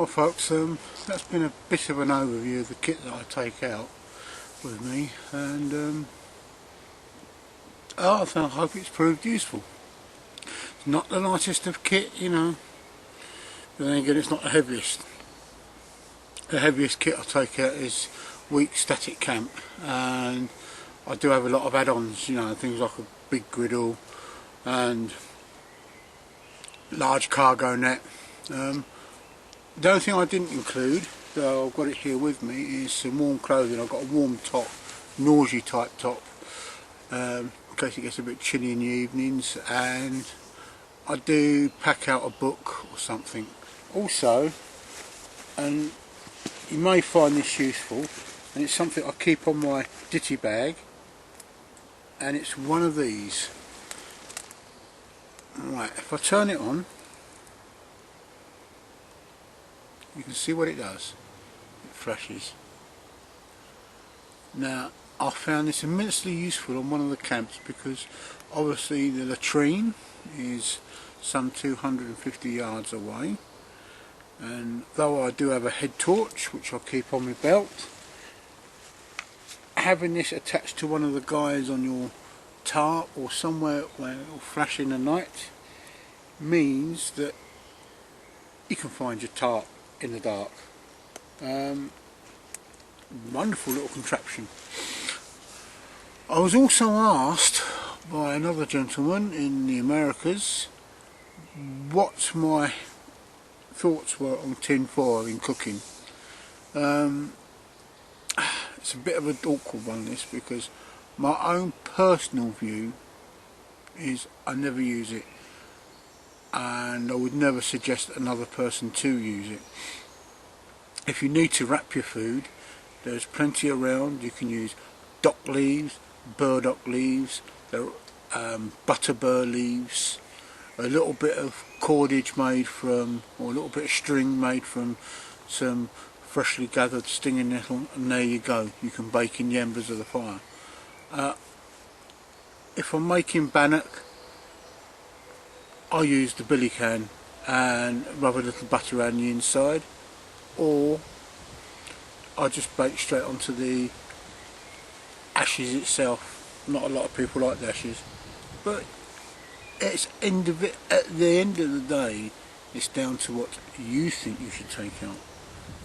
Well folks, that's been a bit of an overview of the kit that I take out with me, and I hope it's proved useful. It's not the lightest of kit, you know, but then again it's not the heaviest. The heaviest kit I take out is weak static camp, and I do have a lot of add-ons, you know, things like a big griddle and large cargo net. The only thing I didn't include, though I've got it here with me, is some warm clothing. I've got a warm top, nausea type top, in case it gets a bit chilly in the evenings, and I do pack out a book or something. Also, and you may find this useful, and it's something I keep on my ditty bag, and it's one of these. Right, if I turn it on, you can see what it does. It flashes. Now, I found this immensely useful on one of the camps because obviously the latrine is some 250 yards away, and though I do have a head torch which I keep on my belt, having this attached to one of the guys on your tarp or somewhere where it will flash in the night means that you can find your tarp in the dark. Wonderful little contraption. I was also asked by another gentleman in the Americas what my thoughts were on tin foil in cooking. It's a bit of an awkward one, this, because my own personal view is I never use it, and I would never suggest another person to use it. If you need to wrap your food, there's plenty around. You can use dock leaves, burdock leaves, butterbur leaves, a little bit of cordage made from, or a little bit of string made from some freshly gathered stinging nettle, and there you go. You can bake in the embers of the fire. If I'm making bannock, I use the billy can and rub a little butter around the inside, or I just bake straight onto the ashes itself. Not a lot of people like the ashes, but at the end of the day, it's down to what you think you should take out.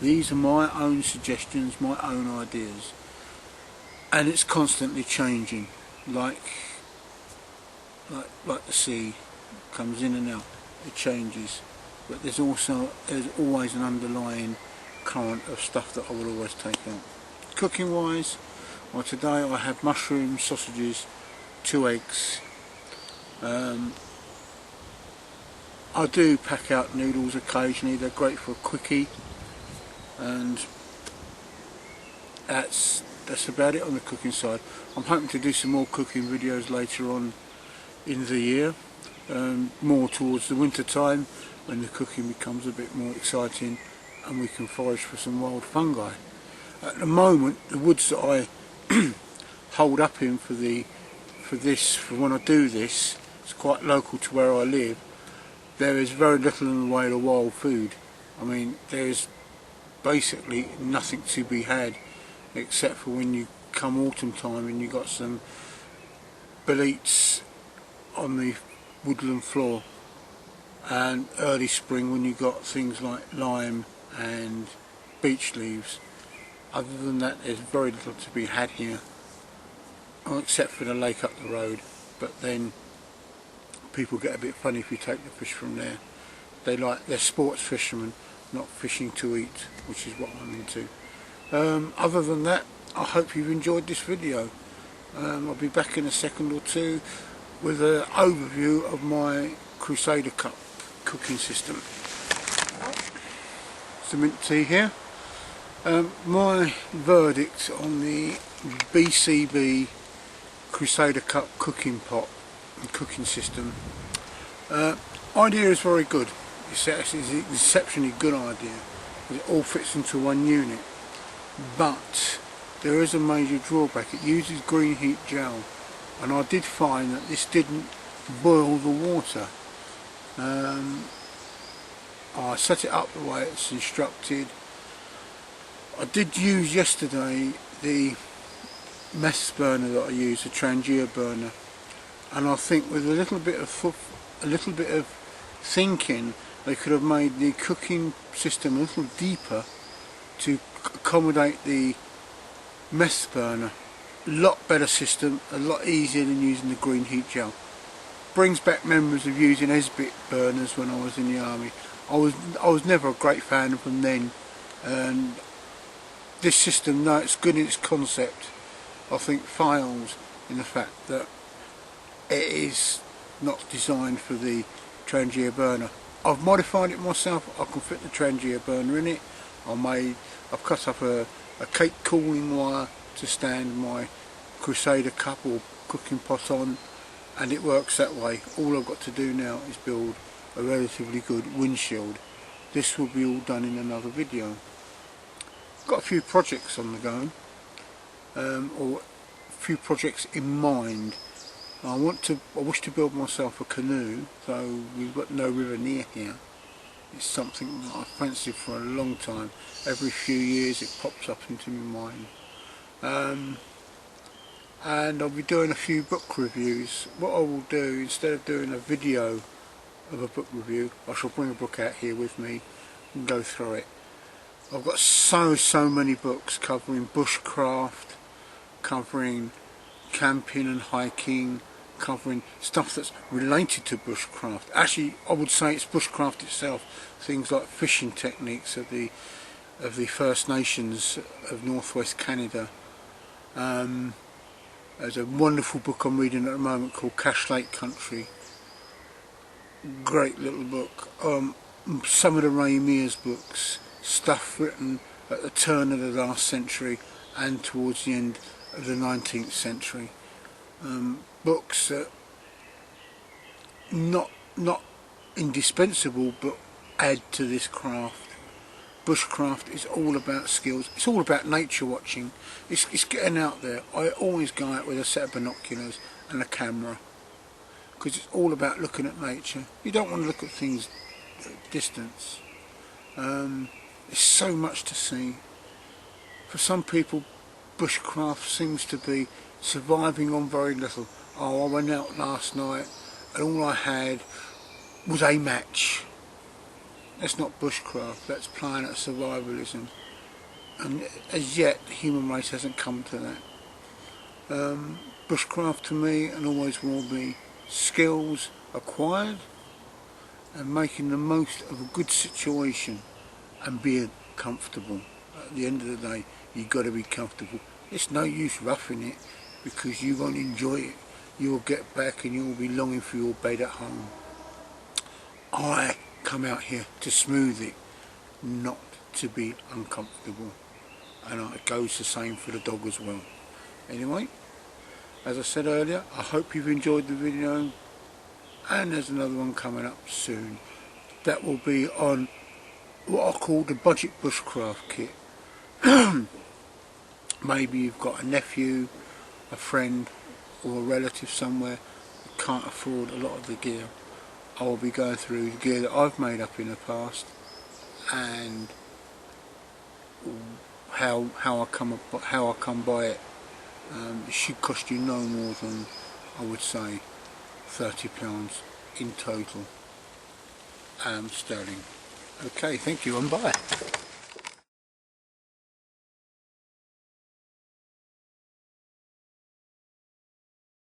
These are my own suggestions, my own ideas, and it's constantly changing, like the sea comes in and out, it changes, but there's always an underlying current of stuff that I will always take out. Cooking wise, well, today I have mushrooms, sausages, 2 eggs. I do pack out noodles occasionally. They're great for a quickie, and that's about it on the cooking side. I'm hoping to do some more cooking videos later on in the year, more towards the winter time, when the cooking becomes a bit more exciting and we can forage for some wild fungi. At the moment, the woods that I hold up in for when I do this, it's quite local to where I live. There is very little in the way of wild food. I mean, there is basically nothing to be had, except for when you come autumn time and you got some boletes on the woodland floor, and early spring when you got things like lime and beech leaves. Other than that, there's very little to be had here, except for the lake up the road, but then people get a bit funny if you take the fish from there. They're sports fishermen, not fishing to eat, which is what I'm into. Other than that, I hope you've enjoyed this video. I'll be back in a second or two with an overview of my Crusader Cup cooking system. Some mint tea here. My verdict on the BCB Crusader Cup cooking pot and cooking system. Idea is very good. It's actually an exceptionally good idea. It all fits into one unit, but there is a major drawback. It uses green heat gel, and I did find that this didn't boil the water. I I set it up the way it's instructed. I did use yesterday the mess burner that I use, the Trangia burner, and I think with a little bit of thinking, they could have made the cooking system a little deeper to accommodate the mess burner. A lot better system, a lot easier than using the green heat gel. Brings back memories of using Esbit burners when I was in the army. I was never a great fan of them then, and this system, though it's good in its concept, I think fails in the fact that it is not designed for the Trangia burner. I've modified it myself. I can fit the Trangia burner in it. I've cut up a cake cooling wire to stand my Crusader cup or cooking pot on, and it works that way. All I've got to do now is build a relatively good windshield. This will be all done in another video. Got a few projects on the go, or a few projects in mind. I wish to build myself a canoe, though we've got no river near here. It's something that I've fancied for a long time. Every few years it pops up into my mind. And I'll be doing a few book reviews. What I will do, instead of doing a video of a book review, I shall bring a book out here with me and go through it. I've got so many books covering bushcraft, covering camping and hiking, covering stuff that's related to bushcraft. Actually, I would say it's bushcraft itself. Things like fishing techniques of the First Nations of northwest Canada. There's a wonderful book I'm reading at the moment called Cache Lake Country. Great little book. Some of the Ray Mears books, stuff written at the turn of the last century and towards the end of the 19th century. Books that not indispensable, but add to this craft. Bushcraft is all about skills. It's all about nature watching. It's getting out there. I always go out with a set of binoculars and a camera, because it's all about looking at nature. You don't want to look at things at a distance. There's so much to see. For some people, bushcraft seems to be surviving on very little. Oh, I went out last night and all I had was a match. That's not bushcraft, that's planet survivalism. And as yet, the human race hasn't come to that. Bushcraft to me, and always will be, skills acquired and making the most of a good situation and being comfortable. At the end of the day, you've got to be comfortable. It's no use roughing it, because you won't enjoy it. You'll get back and you'll be longing for your bed at home. I come out here to smooth it, not to be uncomfortable, and it goes the same for the dog as well. Anyway, as I said earlier, I hope you've enjoyed the video, and there's another one coming up soon. That will be on what I call the budget bushcraft kit. Maybe you've got a nephew, a friend or a relative somewhere who can't afford a lot of the gear. I will be going through the gear that I've made up in the past and how I come by it. It should cost you no more than, I would say, £30 in total sterling. Okay, thank you and bye.